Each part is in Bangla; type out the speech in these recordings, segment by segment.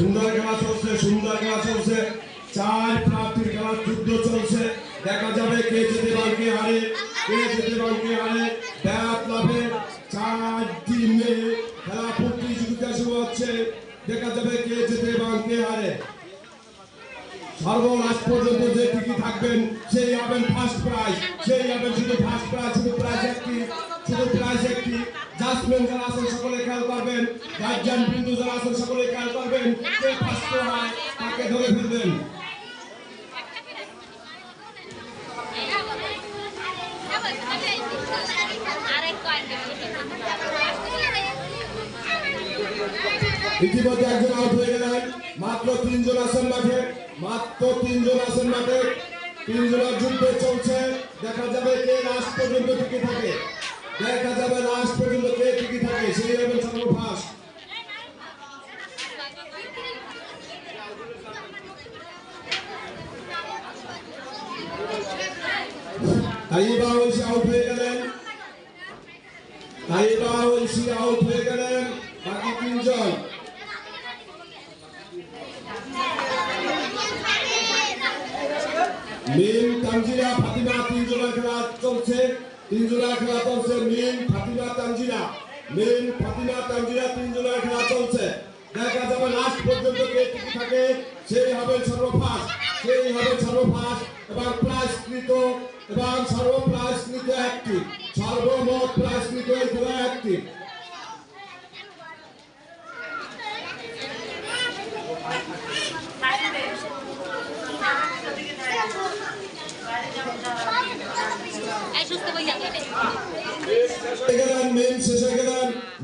সুন্দর খেলা চলছে চার প্রার্থীর খেলার যুদ্ধ চলছে। দেখা যাবে কে জিতে বাংকে হারে ব্যাট লাভে চার টিমে খেলা প্রতিযোগিতা শুরু হচ্ছে। দেখা যাবে কে জিতে বাংকে হারে। সর্বনাশ পর্যন্ত যে টিকে থাকবেন সেই হবেন ফার্স্ট প্রাইজ, শুধু প্রাইজ একটি। জাজমেন্ট যারা আছেন সকলে খেয়াল করবেন, গার্জিয়ান বিন্দু যারা আছেন সকলে খেয়াল করবেন, কে ফার্স্ট হয় তাকে ধরে ফেলবেন। ইতিমধ্যে একজন আউট হয়ে গেলেন। মাত্র 3 জন আছেন মাঠে, 3 জনের যুদ্ধ চলছে। দেখা যাবে কে লাস্ট পর্যন্ত টিকে থাকে, সেই হবেন সর্বফার্স্ট। তাইবা ঐশী আউট হয়ে গেলেন, বাকি 3 জন। মিম তানজিলা ফাতিমা 3 জনের খেলা চলছে। মিম ফাতিমা তানজিলা 3 জনের খেলা চলছে। দেখা যাবে লাস্ট পর্যন্ত কে টিকে থাকে সেই হবে সর্বফার্স্ট। এবং প্রাইজ কৃত এবং সর্বপ্রাইজ কৃত একটি, সর্বমোট প্রাইজ কৃত এই খেলা একটি।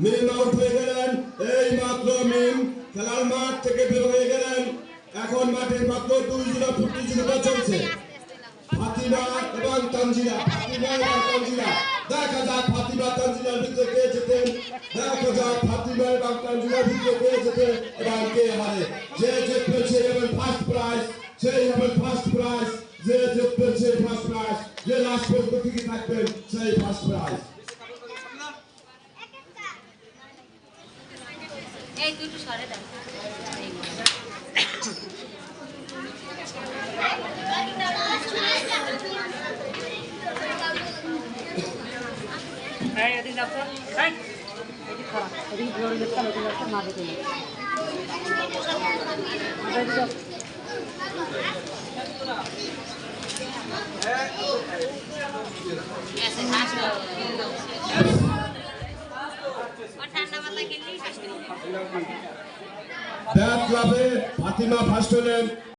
মিম আউট হয়ে গেলেন, এই মাত্র মিম খেলার মাঠ থেকে বের হয়ে গেলেন। এখন মাঠের মাত্র 2 জনের প্রতিযোগিতা চলছে, ফাতিমা এবং তানজিলা। দেখা যাক ফাতিমা তানজিলার ভিতরে কে জেতেন, এবং কে হারে। যে জিতবে সে হবেন ফার্স্ট প্রাইজ, যে লাস্ট পর্যন্ত টিকে থাকবেন সেই ফার্স্ট প্রাইজ। এই দুটো সরে দাও। এই এদিকে যাও তো, এই এদিকে খারাপ, এদিকে জোরে যেতে হবে, এদিকে না দেখে না। এদিকে যাও। ऐसे हाथ लो। और ठंडा वाला के लिए ব্যাট ক্লাবে ফাতিমা ফার্স্ট হলেন।